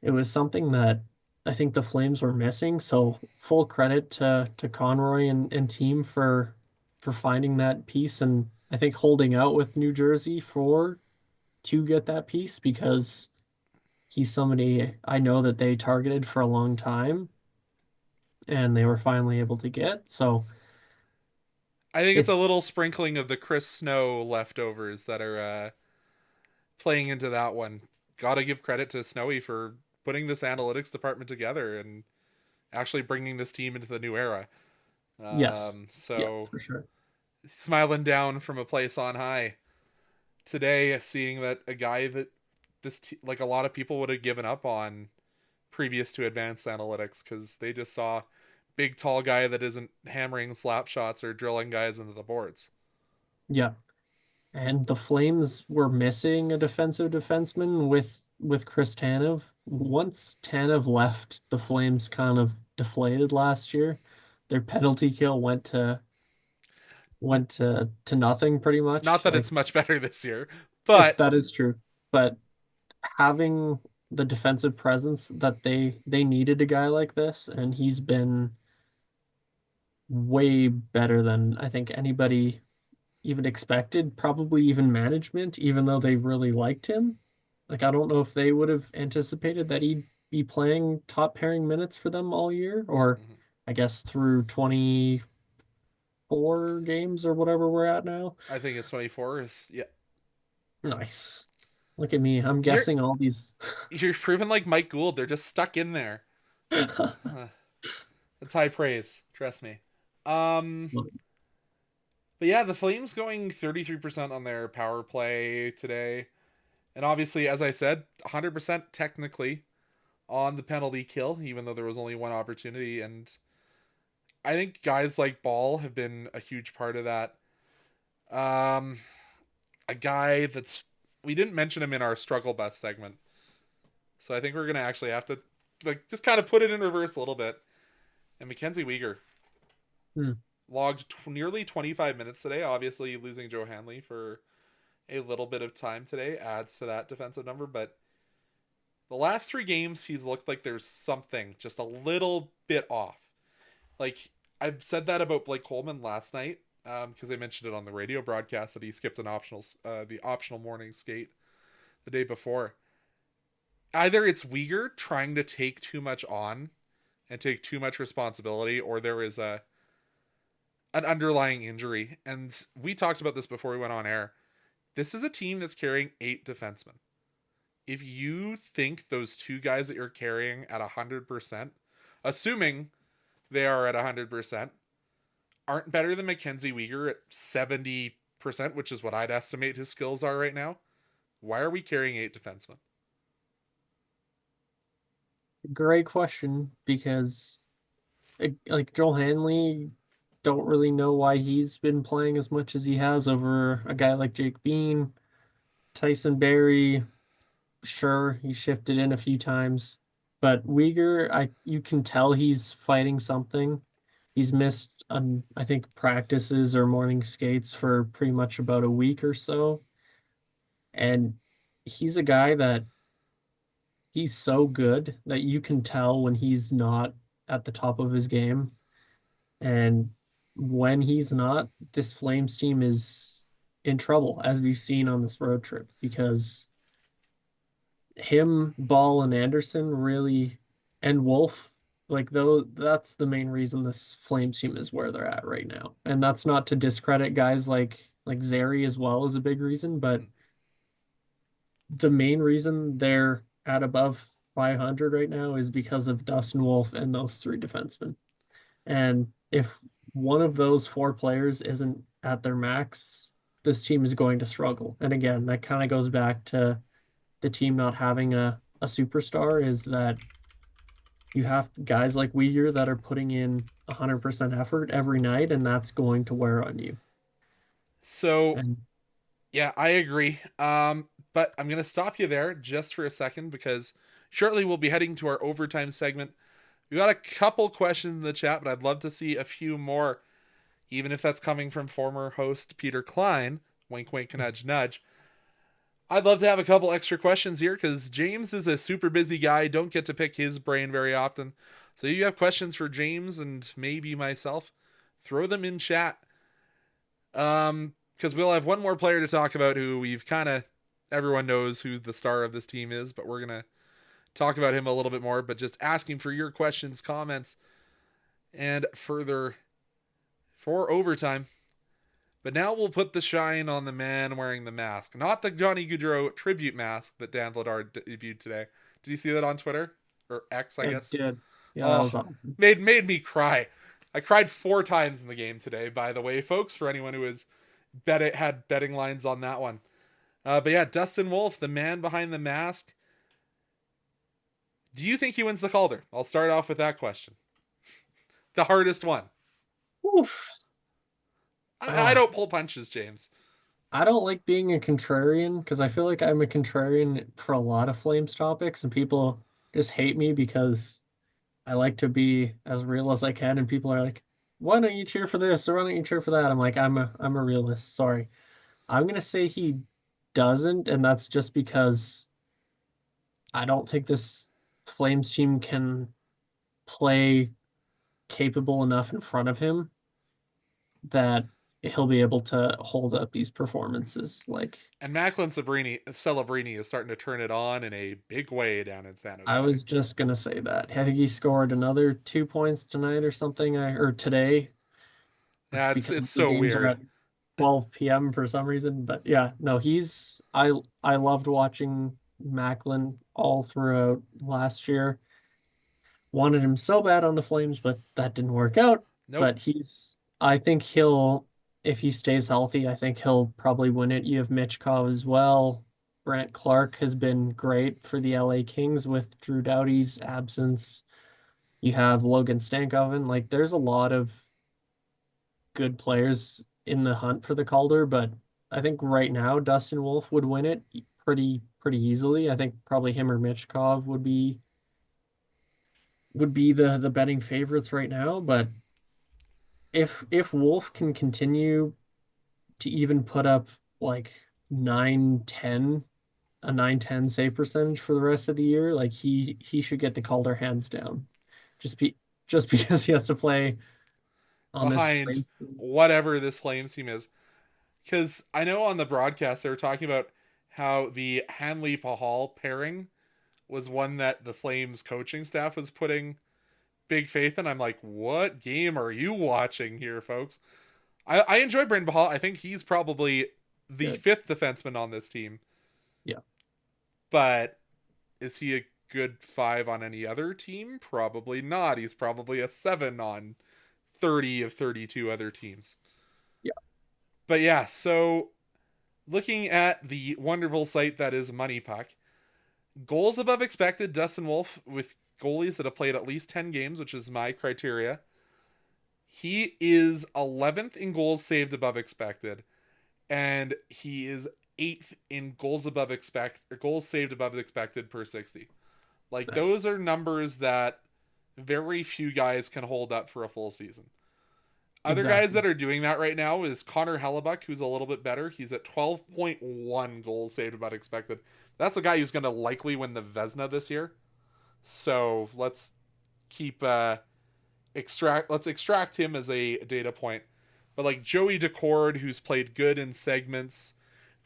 it was something that I think the Flames were missing. So full credit to Conroy and team for finding that piece, and I think holding out with New Jersey for to get that piece because he's somebody I know that they targeted for a long time and they were finally able to get. So I think it's a it's little sprinkling of the Chris Snow leftovers that are playing into that one. Got to give credit to Snowy for putting this analytics department together and actually bringing this team into the new era. yes. Yeah, So for sure. smiling down from a place on high today, seeing that a guy that like a lot of people would have given up on previous to advanced analytics because they just saw big tall guy that isn't hammering slap shots or drilling guys into the boards. Yeah. And the Flames were missing a defensive defenseman with Chris Tanev. Once Tanev left, the Flames kind of deflated last year. Their penalty kill went to nothing pretty Not much. that Like it's much better this year, but that is true. But having the defensive presence that they needed a guy like this, and he's been way better than I think anybody even expected, probably even management, even though they really liked him. Like, I don't know if they would have anticipated that he'd be playing top pairing minutes for them all year, or mhm. I guess through 24 games or whatever we're at now. I think it's 24. Yeah, Nice. Look at me. I'm you're guessing all these. you're proven like Mike Gould. They're just stuck in there. That's high praise. Trust me. Um, but yeah, the Flames going 33% on their power play today. And obviously, as I said, 100% technically on the penalty kill, even though there was only one opportunity. And I think guys like Ball have been a huge part of that. Um, a guy that's we didn't mention him in our struggle bus segment, so I think we're gonna actually have to like just kind of put it in reverse a little bit. And Mackenzie Weegar Hmm. logged nearly 25 minutes today. Obviously, losing Joe Hanley for a little bit of time today adds to that defensive number, but the last three games he's looked like there's something just a little bit off. Like I've said that about Blake Coleman last night because I mentioned it on the radio broadcast that he skipped the optional morning skate the day before. Either it's Uyghur trying to take too much on and take too much responsibility, or there is an underlying injury. And we talked about this before we went on air. This is a team that's carrying 8 defensemen. If you think those two guys that you're carrying at 100%, assuming they are at 100%, aren't better than Mackenzie Weegar at 70%, which is what I'd estimate his skills are right now, why are we carrying 8 defensemen? Great question because like Joel Hanley, don't really know why he's been playing as much as he has over a guy like Jake Bean, Tyson Berry. Sure, he shifted in a few times, but Uyghur, you can tell he's fighting something. He's missed, I think, practices or morning skates for pretty much about a week or so, and he's a guy that he's so good that you can tell when he's not at the top of his game, and when he's not, this Flames team is in trouble, as we've seen on this road trip, because him, Ball, and Anderson really, and Wolf, like though that's the main reason this Flames team is where they're at right now. And that's not to discredit guys like Zary as well as a big reason, but Mm-hmm. the main reason they're at above 500 right now is because of Dustin Wolf and those three defensemen. And if one of those four players isn't at their max, this team is going to struggle. And again, that kind of goes back to the team not having a superstar, is that you have guys like Uyghur that are putting in 100% effort every night, and that's going to wear on you. So And yeah, I agree. But I'm gonna stop you there just for a second because shortly we'll be heading to our overtime segment. We got a couple questions in the chat, but I'd love to see a few more, even if that's coming from former host Peter Klein. Wink, wink, nudge, nudge. I'd love to have a couple extra questions here because James is a super busy guy. Don't get to pick his brain very often. So you have questions for James and maybe myself, throw them in chat. Because we'll have one more player to talk about who we've kind of, everyone knows who the star of this team is, but we're going to talk about him a little bit more. But just asking for your questions, comments, and further for overtime. But now we'll put the shine on the man wearing the mask. Not the Johnny Gaudreau tribute mask that Dan Vladar debuted today. Did you see that on Twitter? Or X, I guess? did. Yeah, that Oh, was awesome. made me cry. I cried 4 times in the game today, by the way, folks, for anyone who has had betting lines on that one. But yeah, Dustin Wolf, the man behind the mask. Do you think he wins the Calder? I'll start off with that question. The hardest one. Oof. I don't pull punches, James. I don't like being a contrarian because I feel like I'm a contrarian for a lot of Flames topics, and people just hate me because I like to be as real as I can, and people are like, "Why don't you cheer for this or why don't you cheer for that?" I'm like, I'm a realist. Sorry, I'm gonna say he doesn't, and that's just because I don't think this Flames team can play capable enough in front of him that he'll be able to hold up these performances. Like, And Macklin Celebrini is starting to turn it on in a big way down in San I Jose. was just gonna say that. I think he scored another 2 points tonight or something, or today, Yeah, because it's the so games are weird. at 12 p.m. for some reason. But yeah, no, I loved watching Macklin all throughout last year. Wanted him so bad on the Flames, but that didn't work out. Nope. But I think he'll, if he stays healthy, I think he'll probably win it. You have Mitchkov as well. Brant Clark has been great for the LA Kings with Drew Doughty's absence. You have Logan Stankoven. Like, there's a lot of good players in the hunt for the Calder, but I think right now Dustin Wolf would win it pretty easily. I think probably him or Mitchkov would be the betting favorites right now. But if Wolf can continue to even put up like 9-10, a 9-10 save percentage for the rest of the year, like he should get the Calder hands down. Just be just because he has to play on this Behind Flames team. whatever this Flames team is. Because I know on the broadcast they were talking about how the Hanley Pahal pairing was one that the Flames coaching staff was putting big faith in. I'm like, what game are you watching here, folks? I enjoy Brandon Pahal. I think he's probably the Good. 5th defenseman on this team. Yeah. But is he a good 5 on any other team? Probably not. He's probably a 7 on 30 of 32 other teams. Yeah. But yeah, so looking at the wonderful site that is Money Puck, goals above expected, Dustin Wolf with goalies that have played at least 10 games, which is my criteria. He is 11th in goals saved above expected, and he is 8th in goals saved above expected per 60. Like, Nice. those are numbers that very few guys can hold up for a full season. Other guys Exactly. that are doing that right now is Connor Hellebuck, who's a little bit better. He's at 12.1 goals saved above expected. That's a guy who's going to likely win the Vezina this year. So let's extract him as a data point. But like Joey Decord, who's played good in segments,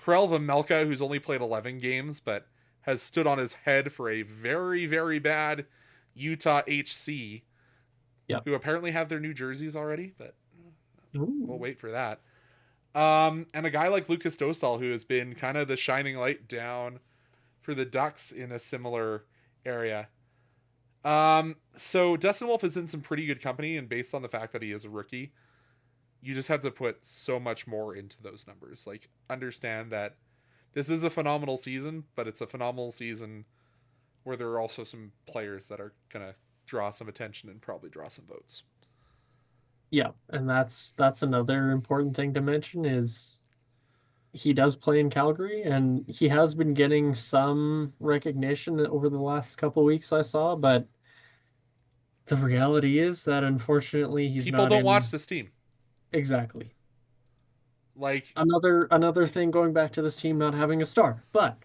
Karel Vejmelka, who's only played 11 games but has stood on his head for a very, very bad Utah HC, Yep. who apparently have their new jerseys already, but we'll Ooh. wait for that. And a guy like Lucas Dostal, who has been kind of the shining light down for the Ducks in a similar area. So Dustin Wolf is in some pretty good company, and based on the fact that he is a rookie, you just have to put so much more into those numbers. Like, understand that this is a phenomenal season, but it's a phenomenal season where there are also some players that are gonna draw some attention and probably draw some votes. Yeah, and that's another important thing to mention is he does play in Calgary and he has been getting some recognition over the last couple of weeks I saw, but the reality is that unfortunately he's People not don't watch in this team. exactly. Like, Another thing going back to this team not having a star. But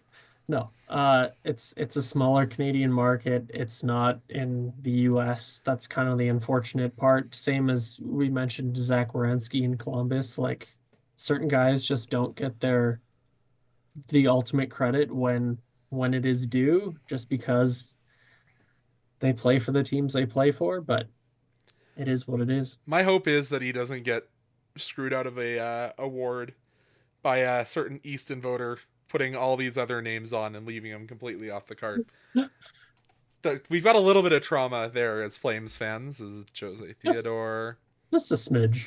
no, it's a smaller Canadian market. It's not in the US. That's kind of the unfortunate part. Same as we mentioned Zach Werenski in Columbus. Like certain guys just don't get the ultimate credit when it is due just because they play for the teams they play for, but it is what it is. my hope is that he doesn't get screwed out of a award by a certain Easton voter putting all these other names on and leaving him completely off the card. We've got a little bit of trauma there as Flames fans, as Jose Just Theodore. just a smidge.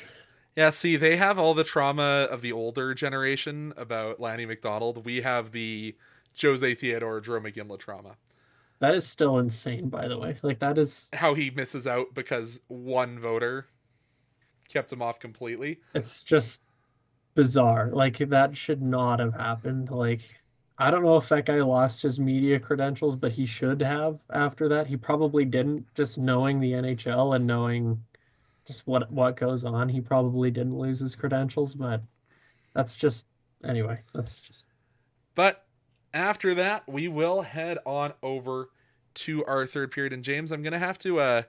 Yeah, see, they have all the trauma of the older generation about Lanny McDonald. We have the Jose Theodore, Drew McGinley trauma. That is still insane, by the way. Like that is How he misses out because one voter kept him off completely. it's just bizarre. Like that should not have happened. Like I don't know if that guy lost his media credentials, but he should have after that. He probably didn't, just knowing the NHL and knowing just what goes on. He probably didn't lose his credentials, but that's just anyway, that's just But after that, we will head on over to our third period. And James, I'm going to have to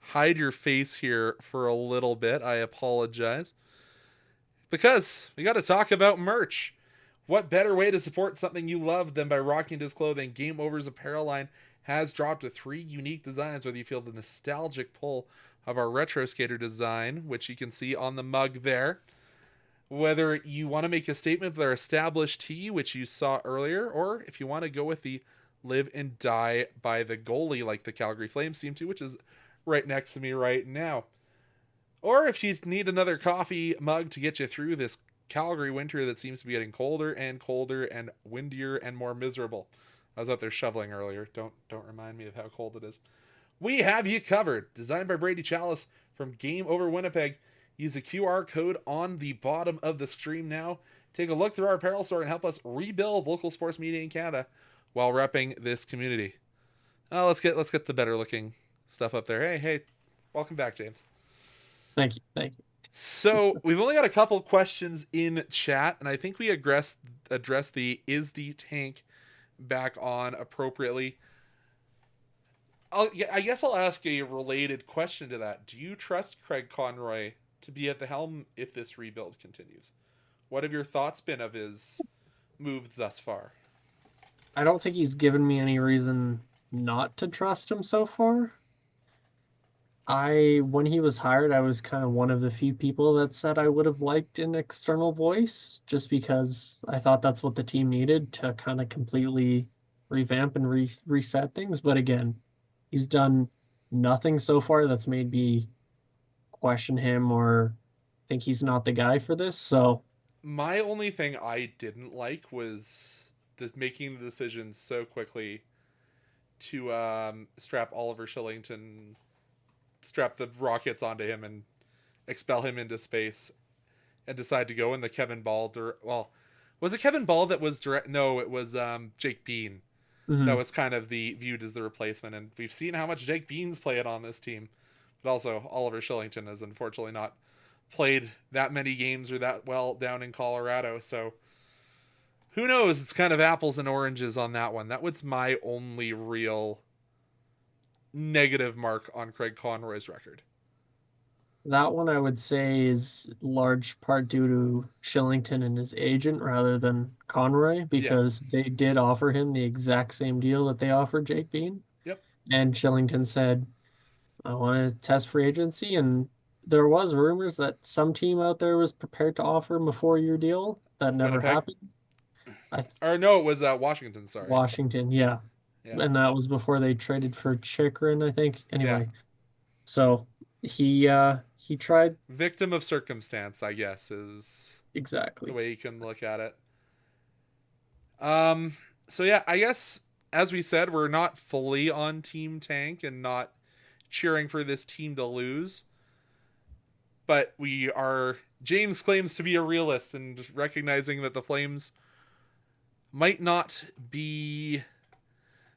hide your face here for a little bit. I apologize. Because we got to talk about merch. What better way to support something you love than by rocking his clothing? Game Over's apparel line has dropped with 3 unique designs, whether you feel the nostalgic pull of our retro skater design, which you can see on the mug there, whether you want to make a statement with our established tee, which you saw earlier, or if you want to go with the live and die by the goalie like the Calgary Flames seem to, which is right next to me right now. Or if you need another coffee mug to get you through this Calgary winter that seems to be getting colder and colder and windier and more miserable. I was out there shoveling earlier. Don't remind me of how cold it is. We have you covered. Designed by Brady Chalice from Game Over Winnipeg. Use the QR code on the bottom of the stream now. Take a look through our apparel store and help us rebuild local sports media in Canada while repping this community. Let's get the better looking stuff up there. Hey, welcome back, James. thank you. So we've only got a couple questions in chat, and I think we addressed the is the tank back on appropriately. I guess I'll ask a related question to that. Do you trust Craig Conroy to be at the helm if this rebuild continues? What have your thoughts been of his moves thus far? I don't think he's given me any reason not to trust him so far. When he was hired, I was kind of one of the few people that said I would have liked an external voice just because I thought that's what the team needed to kind of completely revamp and reset things. But again, he's done nothing so far that's made me question him or think he's not the guy for this. So my only thing I didn't like was making the decision so quickly to strap the Rockets onto him and expel him into space and decide to go in the Kevin Ball. Was it Kevin Ball that was direct? No, it was Jake Bean. mhm. That was kind of viewed as the replacement. And we've seen how much Jake Bean's played on this team. But also Oliver Shillington has unfortunately not played that many games or that well down in Colorado. So who knows? It's kind of apples and oranges on that one. That was my only real negative mark on Craig Conroy's record. That one I would say is large part due to Shillington and his agent rather than Conroy because they did offer him the exact same deal that they offered Jake Bean. Yep. And Shillington said, I want to test free agency. And there was rumors that some team out there was prepared to offer him a 4-year deal. That never Winnipeg? happened. I Or no, it was Washington. Sorry. Washington, yeah. Yeah. And that was before they traded for Chikrin, I think. Yeah. Anyway, so he tried Victim of circumstance, I guess, is the exactly. way you can look at it. Um. So yeah, I guess as we said, we're not fully on Team Tank and not cheering for this team to lose, but we are. James claims to be a realist and recognizing that the Flames might not be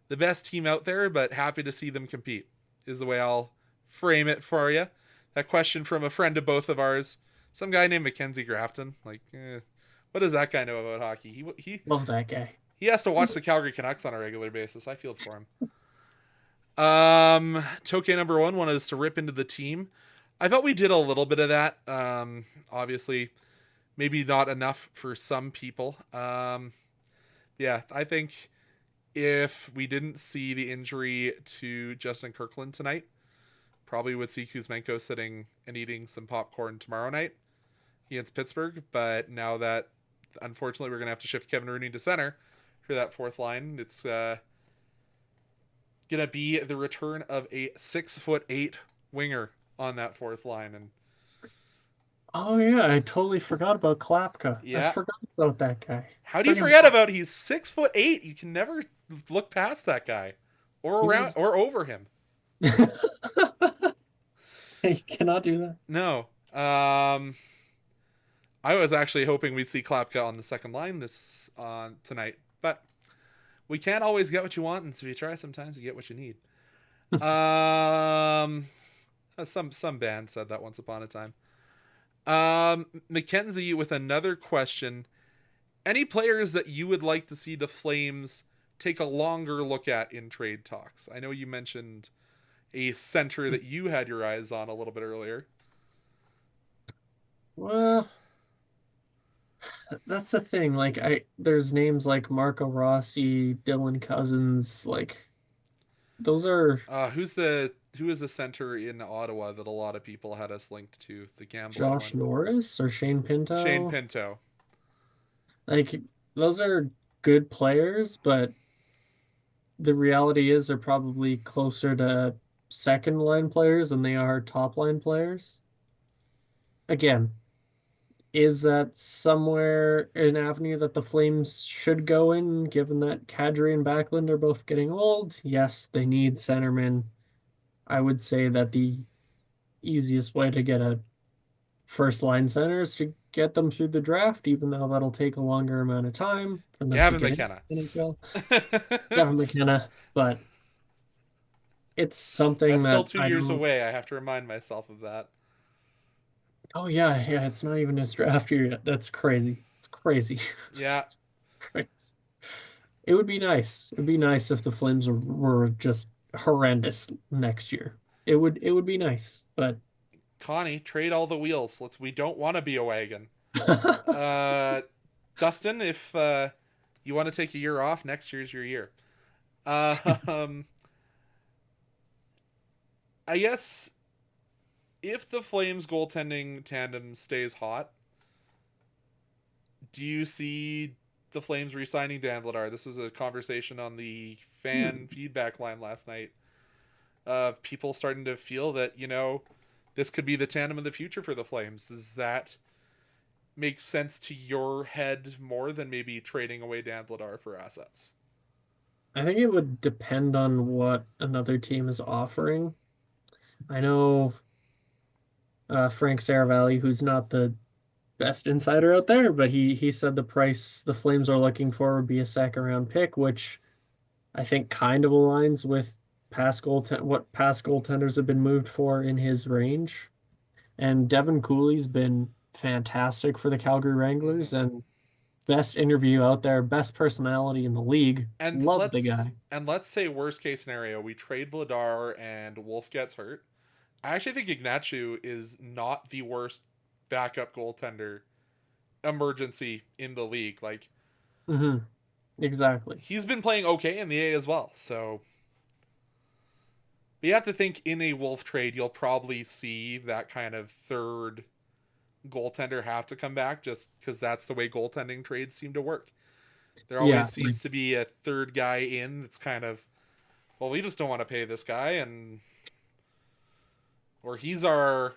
the best team out there, but happy to see them compete is the way I'll frame it for you. That question from a friend of both of ours, some guy named Mackenzie Grafton. Like, what does that guy know about hockey? Love that guy. He has to watch the Calgary Canucks on a regular basis. I feel for him. Toke number one wanted us to rip into the team. I thought we did a little bit of that. Obviously, maybe not enough for some people. Yeah, I think if we didn't see the injury to Justin Kirkland tonight, probably would see Kuzmenko sitting and eating some popcorn tomorrow night against Pittsburgh. But now that, unfortunately, we're going to have to shift Kevin Rooney to center for that fourth line, it's going to be the return of a 6'8" winger on that fourth line. And Oh yeah, I totally forgot about Klapka. I yeah, forgot about that guy. how do you forget about he's 6'8"? You can never look past that guy or around or over him. You cannot do that. No. I was actually hoping we'd see Klapka on the second line this tonight, but we can't always get what you want, and so you try sometimes you get what you need. Some band said that once upon a time. Mackenzie with another question. Any players that you would like to see the Flames take a longer look at in trade talks? I know you mentioned a center that you had your eyes on a little bit earlier. Well, that's the thing. Like there's names like Marco Rossi, Dylan Cousins, like those are Who is the center in Ottawa that a lot of people had us linked to? The gambling Josh one. Norris or Shane Pinto. Shane Pinto. Like those are good players, but the reality is they're probably closer to second line players than they are top line players. Again, is that somewhere an avenue that the Flames should go in, given that Kadri and Backlund are both getting old? Yes, they need centermen. I would say that the easiest way to get a first line center is to get them through the draft, even though that'll take a longer amount of time for them Gavin to get McKenna. Gavin McKenna, but it's something That's still that 2 years away. I have to remind myself of that. Oh yeah, it's not even his draft year yet. That's crazy. It's crazy. Yeah. Crazy. It would be nice. It'd be nice if the Flames were just horrendous next year. It would be nice, but Connie, trade all the wheels. We don't want to be a wagon. Dustin, if you want to take a year off, next year's your year. I guess if the Flames goaltending tandem stays hot, do you see the Flames re-signing Dan Vladar? This was a conversation on the fan feedback line last night of people starting to feel that, this could be the tandem of the future for the Flames. Does that make sense to your head more than maybe trading away Dan Vladar for assets? I think it would depend on what another team is offering. I know Frank Saravalli, who's not the best insider out there, but he said the price the Flames are looking for would be a second round pick, which I think kind of aligns with what past goaltenders have been moved for in his range. And Devin Cooley's been fantastic for the Calgary Wranglers and best interview out there, best personality in the league. And Love the guy. And let's say worst case scenario, we trade Vladar and Wolf gets hurt. I actually think Ignatiu is not the worst backup goaltender emergency in the league. Like, exactly. He's been playing okay in the A as well. So, but you have to think in a Wolf trade, you'll probably see that kind of third goaltender have to come back just because that's the way goaltending trades seem to work. There Yeah, always like seems to be a third guy in that's kind of, well, we just don't want to pay this guy, and or he's our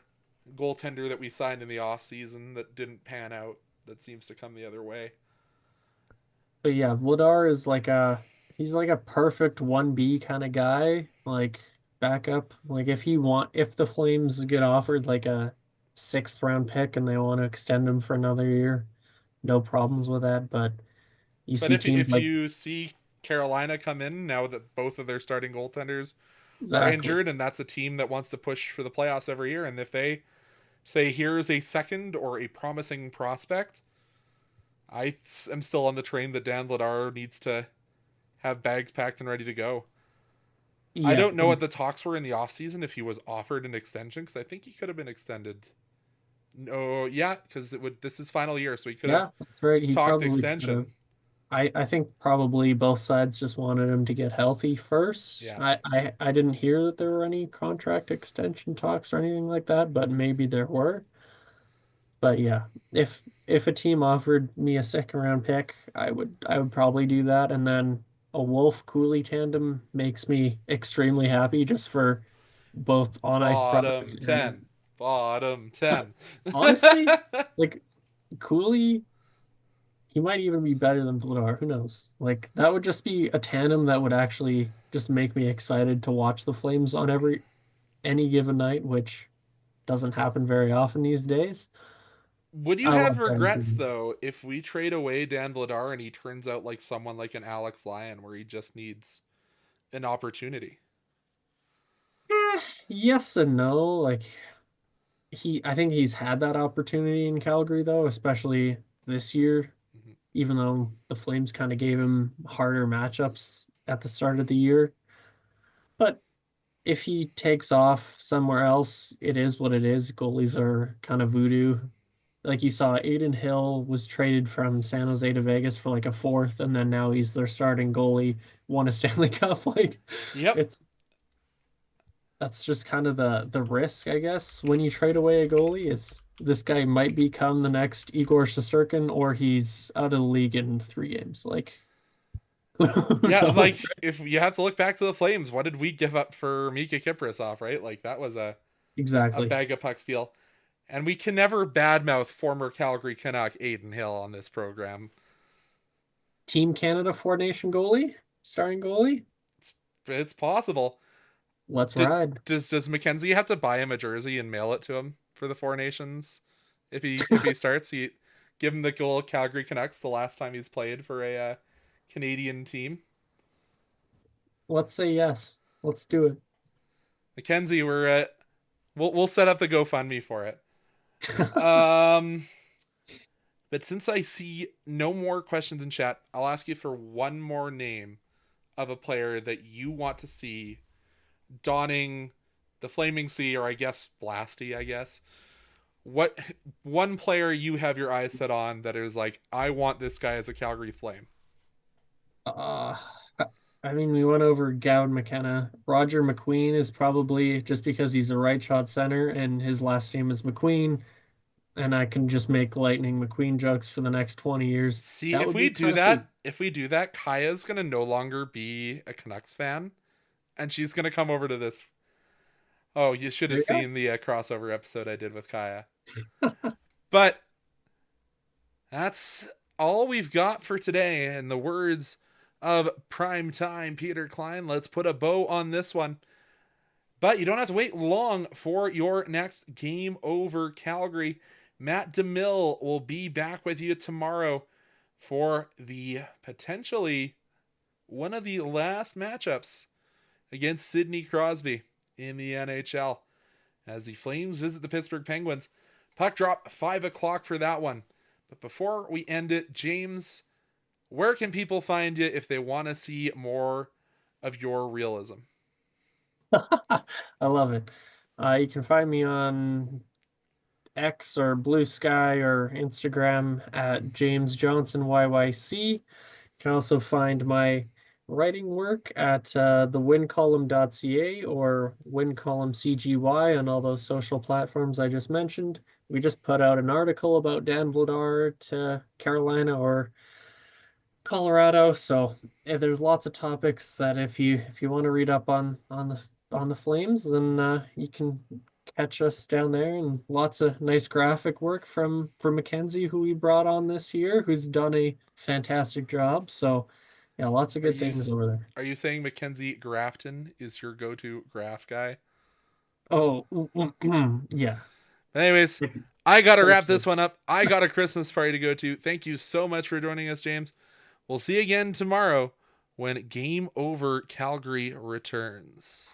goaltender that we signed in the off season that didn't pan out. That seems to come the other way. but yeah, Vladar is like a he's like a perfect 1B kind of guy, like backup. Like if the Flames get offered like a sixth round pick and they want to extend him for another year, no problems with that. But you But see teams if like you see Carolina come in now that both of their starting goaltenders are exactly. injured, and that's a team that wants to push for the playoffs every year, and if they say here's a second or a promising prospect, I am still on the train that Dan Vladar needs to have bags packed and ready to go. I Yeah, don't know what the talks were in the offseason if he was offered an extension because I think he could have been extended. No, yeah, because it would. This is final year, so he could have yeah, that's right. He talked probably could have. extension. I think probably both sides just wanted him to get healthy first. Yeah, I didn't hear that there were any contract extension talks or anything like that, but maybe there were. But yeah, if a team offered me a second round pick, I would probably do that. And then a Wolf Cooley tandem makes me extremely happy just for both on ice product bottom and 10, bottom 10. honestly, like Cooley, he might even be better than Vladar. Who knows? Like that would just be a tandem that would actually just make me excited to watch the Flames on any given night, which doesn't happen very often these days. Would you I have love that. regrets though if we trade away Dan Vladar and he turns out like someone like an Alex Lyon where he just needs an opportunity? Yes and no. Like I think he's had that opportunity in Calgary though, especially this year, Mhm. even though the Flames kind of gave him harder matchups at the start of the year. But if he takes off somewhere else, it is what it is. Goalies are kind of voodoo. Like you saw, Aiden Hill was traded from San Jose to Vegas for like a fourth, and then now he's their starting goalie, won a Stanley Cup. Like Yep. it's that's just kind of the risk, I guess, when you trade away a goalie is this guy might become the next Igor Shesterkin or he's out of the league in 3 games. Like who Yeah, knows? like if you have to look back to the Flames, what did we give up for Mika Kiprasov, right? Like that was a Exactly. bag of puck steal. And we can never badmouth former Calgary Canuck Aiden Hill on this program. Team Canada Four Nation goalie, starting goalie. It's possible. Let's Did, ride. does Mackenzie have to buy him a jersey and mail it to him for the Four Nations? If he starts, he give him the goal Calgary Canucks the last time he's played for a Canadian team. Let's say yes. Let's do it. Mackenzie, we'll set up the GoFundMe for it. Um, but since I see no more questions in chat, I'll ask you for one more name of a player that you want to see donning the Flaming Sea, or I guess Blasty, I guess. What one player you have your eyes set on that is like, I want this guy as a Calgary Flame? Uh, I mean, we went over Gowd McKenna. Roger McQueen is probably just because he's a right shot center and his last name is McQueen, and I can just make Lightning McQueen jokes for the next 20 years. See, That would be kind of sweet. if we do that, Kaya's gonna no longer be a Canucks fan, and she's gonna come over to this. Oh, you should There have you go. seen the crossover episode I did with Kaya. But that's all we've got for today. In the words of primetime Peter Klein, let's put a bow on this one. But you don't have to wait long for your next Game Over Calgary. Matt DeMille will be back with you tomorrow for the potentially one of the last matchups against Sidney Crosby in the NHL as the Flames visit the Pittsburgh Penguins. Puck drop 5 o'clock for that one. But before we end it, James, where can people find you if they want to see more of your realism? I love it. You can find me on X or Blue Sky or Instagram at James Johnson YYC. You can also find my writing work at thewincolumn.ca or wincolumn CGY on all those social platforms I just mentioned. We just put out an article about Dan Vladar to Carolina, or Colorado. So there's lots of topics that if you want to read up on the Flames, then you can catch us down there, and lots of nice graphic work from Mackenzie, who we brought on this year, who's done a fantastic job. So yeah, lots of Are good you things over there. are you saying Mackenzie Grafton is your go-to graph guy? Oh, yeah. Anyways, I got to For wrap sure. this one up. I got a Christmas party to go to. Thank you so much for joining us, James. We'll see you again tomorrow when Game Over Calgary returns.